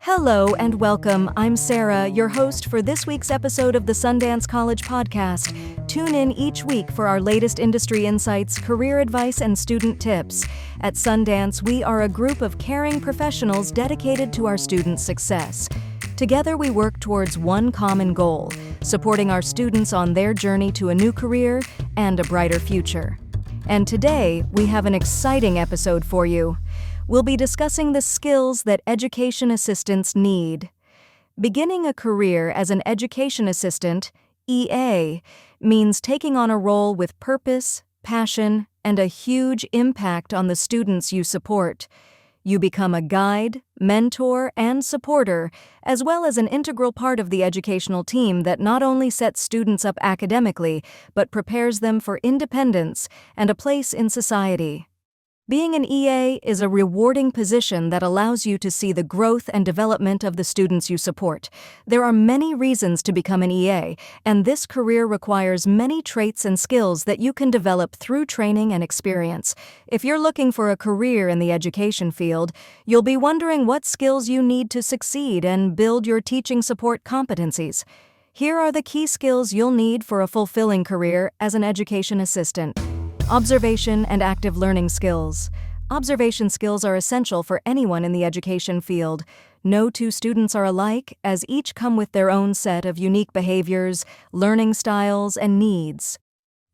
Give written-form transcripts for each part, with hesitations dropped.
Hello and welcome. I'm Sarah, your host for this week's episode of the Sundance College Podcast. Tune in each week for our latest industry insights, career advice, and student tips. At Sundance, we are a group of caring professionals dedicated to our students' success. Together, we work towards one common goal: supporting our students on their journey to a new career and a brighter future. And today, we have an exciting episode for you. We'll be discussing the skills that education assistants need. Beginning a career as an education assistant, EA, means taking on a role with purpose, passion, and a huge impact on the students you support. You become a guide, mentor, and supporter, as well as an integral part of the educational team that not only sets students up academically, but prepares them for independence and a place in society. Being an EA is a rewarding position that allows you to see the growth and development of the students you support. There are many reasons to become an EA, and this career requires many traits and skills that you can develop through training and experience. If you're looking for a career in the education field, you'll be wondering what skills you need to succeed and build your teaching support competencies. Here are the key skills you'll need for a fulfilling career as an education assistant. Observation and active learning skills. Observation skills are essential for anyone in the education field. No two students are alike, as each come with their own set of unique behaviors, learning styles, and needs.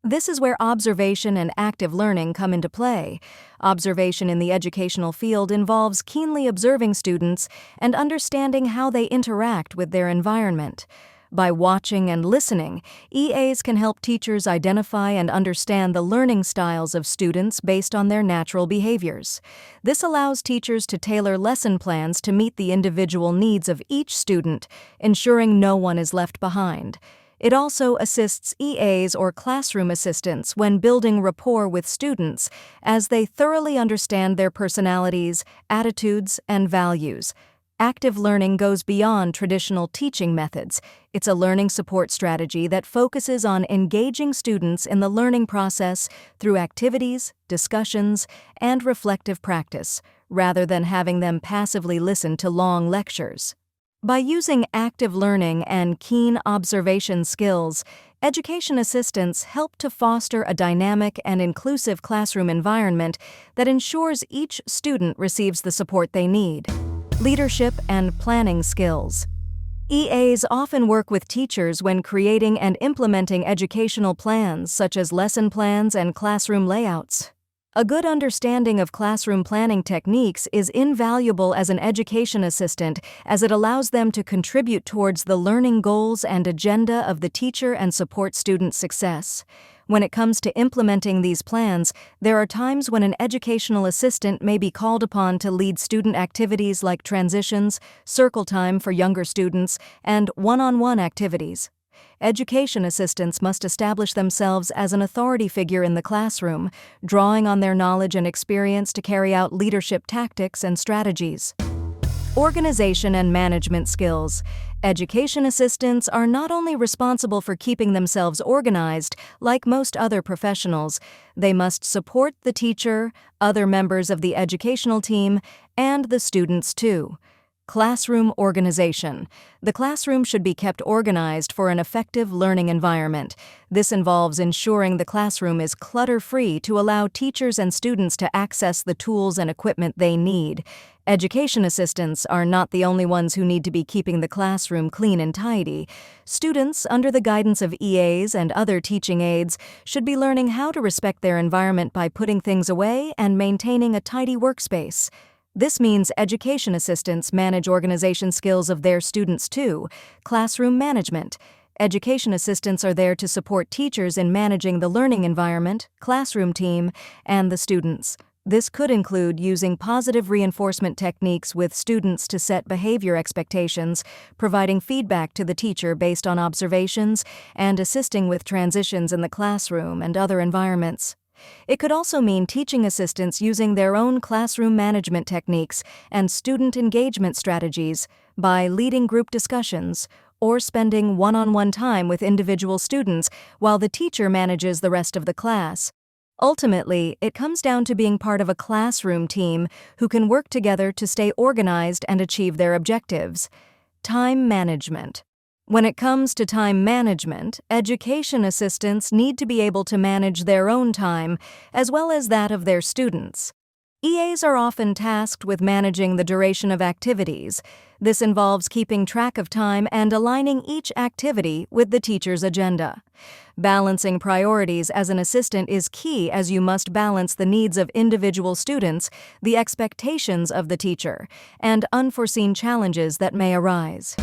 This is where observation and active learning come into play. Observation in the educational field involves keenly observing students and understanding how they interact with their environment. By watching and listening, EAs can help teachers identify and understand the learning styles of students based on their natural behaviors. This allows teachers to tailor lesson plans to meet the individual needs of each student, ensuring no one is left behind. It also assists EAs or classroom assistants when building rapport with students, as they thoroughly understand their personalities, attitudes, and values. Active learning goes beyond traditional teaching methods. It's a learning support strategy that focuses on engaging students in the learning process through activities, discussions, and reflective practice, rather than having them passively listen to long lectures. By using active learning and keen observation skills, education assistants help to foster a dynamic and inclusive classroom environment that ensures each student receives the support they need. Leadership and planning skills. EAs often work with teachers when creating and implementing educational plans such as lesson plans and classroom layouts. A good understanding of classroom planning techniques is invaluable as an education assistant, as it allows them to contribute towards the learning goals and agenda of the teacher and support student success. When it comes to implementing these plans, there are times when an educational assistant may be called upon to lead student activities like transitions, circle time for younger students, and one-on-one activities. Education assistants must establish themselves as an authority figure in the classroom, drawing on their knowledge and experience to carry out leadership tactics and strategies. Organization and management skills. Education assistants are not only responsible for keeping themselves organized, like most other professionals, they must support the teacher, other members of the educational team, and the students too. Classroom organization. The classroom should be kept organized for an effective learning environment. This involves ensuring the classroom is clutter-free to allow teachers and students to access the tools and equipment they need. Education assistants are not the only ones who need to be keeping the classroom clean and tidy. Students, under the guidance of EAs and other teaching aides, should be learning how to respect their environment by putting things away and maintaining a tidy workspace. This means education assistants manage organization skills of their students too. Classroom management. Education assistants are there to support teachers in managing the learning environment, classroom team, and the students. This could include using positive reinforcement techniques with students to set behavior expectations, providing feedback to the teacher based on observations, and assisting with transitions in the classroom and other environments. It could also mean teaching assistants using their own classroom management techniques and student engagement strategies by leading group discussions or spending one-on-one time with individual students while the teacher manages the rest of the class. Ultimately, it comes down to being part of a classroom team who can work together to stay organized and achieve their objectives. Time management. When it comes to time management, education assistants need to be able to manage their own time as well as that of their students. EAs are often tasked with managing the duration of activities. This involves keeping track of time and aligning each activity with the teacher's agenda. Balancing priorities as an assistant is key, as you must balance the needs of individual students, the expectations of the teacher, and unforeseen challenges that may arise.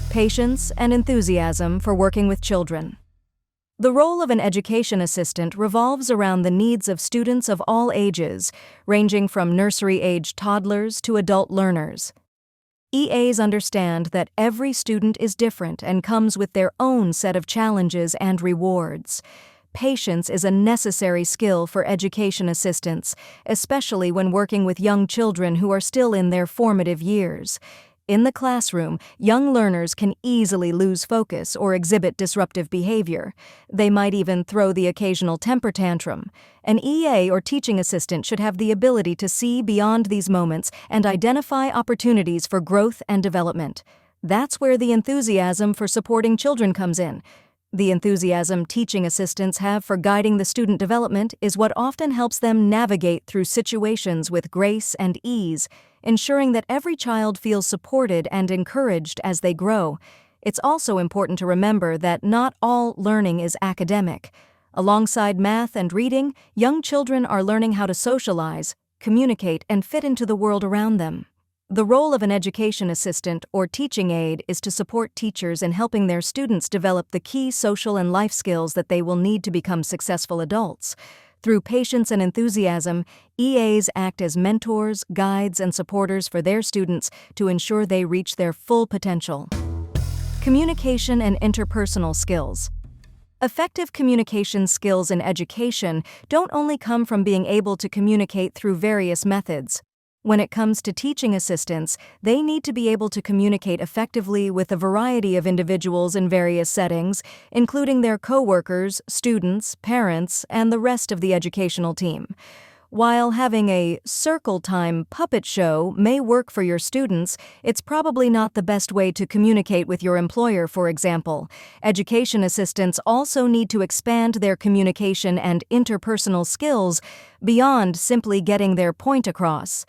Patience and enthusiasm for working with children. The role of an education assistant revolves around the needs of students of all ages, ranging from nursery-age toddlers to adult learners. EAs understand that every student is different and comes with their own set of challenges and rewards. Patience is a necessary skill for education assistants, especially when working with young children who are still in their formative years. In the classroom, young learners can easily lose focus or exhibit disruptive behavior. They might even throw the occasional temper tantrum. An EA or teaching assistant should have the ability to see beyond these moments and identify opportunities for growth and development. That's where the enthusiasm for supporting children comes in. The enthusiasm teaching assistants have for guiding the student development is what often helps them navigate through situations with grace and ease, ensuring that every child feels supported and encouraged as they grow. It's also important to remember that not all learning is academic. Alongside math and reading, young children are learning how to socialize, communicate, and fit into the world around them. The role of an education assistant or teaching aide is to support teachers in helping their students develop the key social and life skills that they will need to become successful adults. Through patience and enthusiasm, EAs act as mentors, guides, and supporters for their students to ensure they reach their full potential. Communication and interpersonal skills. Effective communication skills in education don't only come from being able to communicate through various methods. When it comes to teaching assistants, they need to be able to communicate effectively with a variety of individuals in various settings, including their coworkers, students, parents, and the rest of the educational team. While having a circle time puppet show may work for your students, it's probably not the best way to communicate with your employer, for example. Education assistants also need to expand their communication and interpersonal skills beyond simply getting their point across.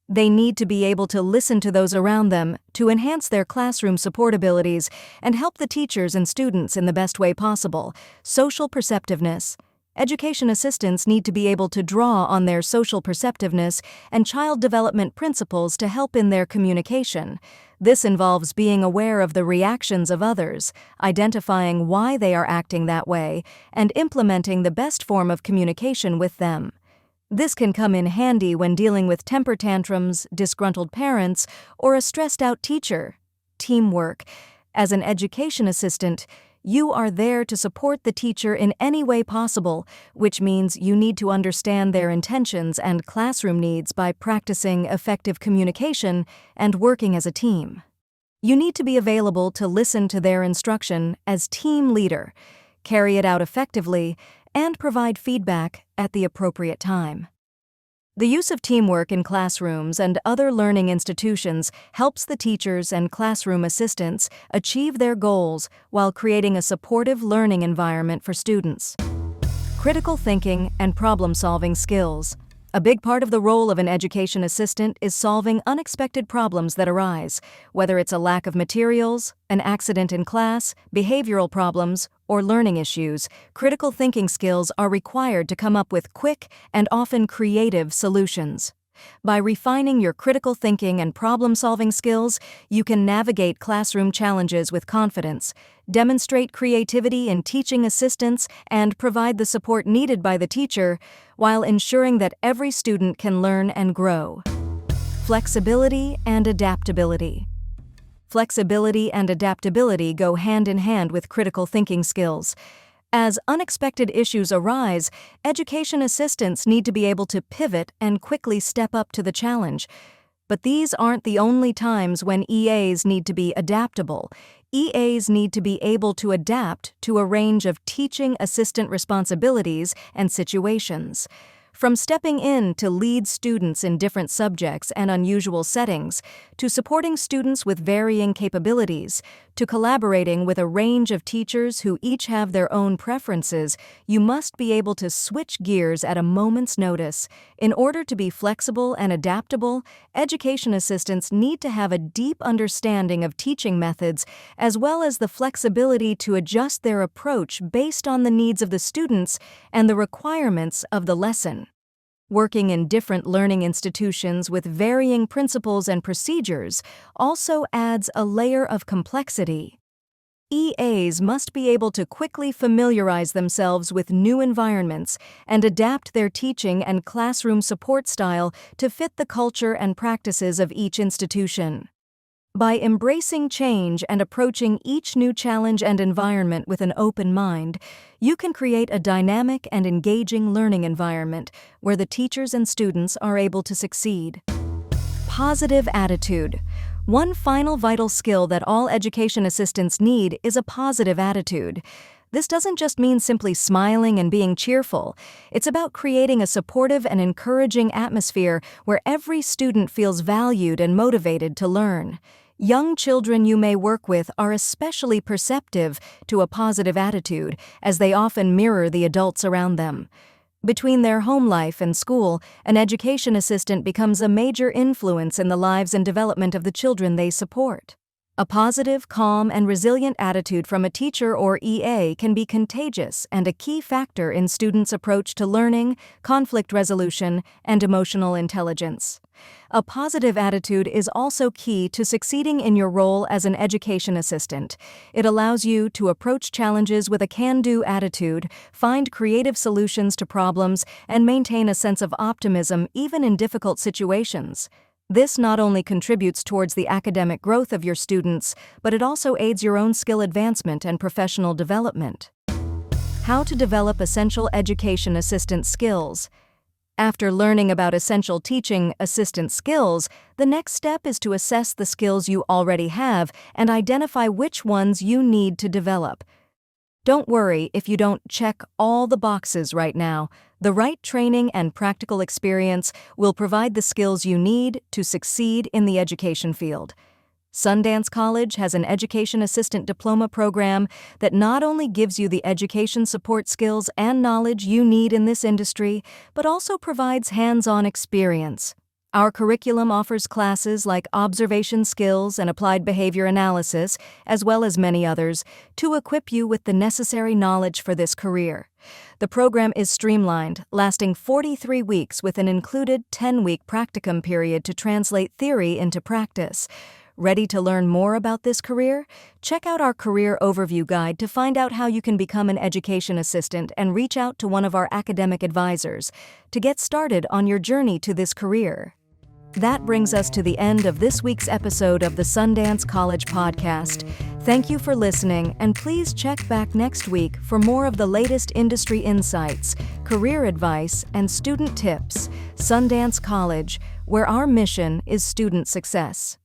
They need to be able to listen to those around them to enhance their classroom support abilities and help the teachers and students in the best way possible. Social perceptiveness. Education assistants need to be able to draw on their social perceptiveness and child development principles to help in their communication. This involves being aware of the reactions of others, identifying why they are acting that way, and implementing the best form of communication with them. This can come in handy when dealing with temper tantrums, disgruntled parents, or a stressed-out teacher. Teamwork. As an education assistant, you are there to support the teacher in any way possible, which means you need to understand their intentions and classroom needs by practicing effective communication and working as a team. You need to be available to listen to their instruction as team leader, carry it out effectively, and provide feedback at the appropriate time. The use of teamwork in classrooms and other learning institutions helps the teachers and classroom assistants achieve their goals while creating a supportive learning environment for students. Critical thinking and problem-solving skills. A big part of the role of an education assistant is solving unexpected problems that arise, whether it's a lack of materials, an accident in class, behavioral problems, or learning issues. Critical thinking skills are required to come up with quick and often creative solutions. By refining your critical thinking and problem-solving skills, you can navigate classroom challenges with confidence, demonstrate creativity in teaching assistants, and provide the support needed by the teacher while ensuring that every student can learn and grow. Flexibility and adaptability. Flexibility and adaptability go hand in hand with critical thinking skills. As unexpected issues arise, education assistants need to be able to pivot and quickly step up to the challenge. But these aren't the only times when EAs need to be adaptable. EAs need to be able to adapt to a range of teaching assistant responsibilities and situations. From stepping in to lead students in different subjects and unusual settings, to supporting students with varying capabilities, to collaborating with a range of teachers who each have their own preferences, you must be able to switch gears at a moment's notice. In order to be flexible and adaptable, education assistants need to have a deep understanding of teaching methods, as well as the flexibility to adjust their approach based on the needs of the students and the requirements of the lesson. Working in different learning institutions with varying principles and procedures also adds a layer of complexity. EAs must be able to quickly familiarize themselves with new environments and adapt their teaching and classroom support style to fit the culture and practices of each institution. By embracing change and approaching each new challenge and environment with an open mind, you can create a dynamic and engaging learning environment where the teachers and students are able to succeed. Positive attitude. One final vital skill that all education assistants need is a positive attitude. This doesn't just mean simply smiling and being cheerful. It's about creating a supportive and encouraging atmosphere where every student feels valued and motivated to learn. Young children you may work with are especially perceptive to a positive attitude, as they often mirror the adults around them. Between their home life and school, an education assistant becomes a major influence in the lives and development of the children they support. A positive, calm, and resilient attitude from a teacher or EA can be contagious and a key factor in students' approach to learning, conflict resolution, and emotional intelligence. A positive attitude is also key to succeeding in your role as an education assistant. It allows you to approach challenges with a can-do attitude, find creative solutions to problems, and maintain a sense of optimism even in difficult situations. This not only contributes towards the academic growth of your students, but it also aids your own skill advancement and professional development. How to develop essential education assistant skills. After learning about essential teaching assistant skills, the next step is to assess the skills you already have and identify which ones you need to develop. Don't worry if you don't check all the boxes right now. The right training and practical experience will provide the skills you need to succeed in the education field. Sundance College has an education assistant diploma program that not only gives you the education support skills and knowledge you need in this industry, but also provides hands-on experience. Our curriculum offers classes like observation skills and applied behavior analysis, as well as many others, to equip you with the necessary knowledge for this career. The program is streamlined, lasting 43 weeks with an included 10-week practicum period to translate theory into practice. Ready to learn more about this career? Check out our career overview guide to find out how you can become an education assistant and reach out to one of our academic advisors to get started on your journey to this career. That brings us to the end of this week's episode of the Sundance College Podcast. Thank you for listening, and please check back next week for more of the latest industry insights, career advice, and student tips. Sundance College, where our mission is student success.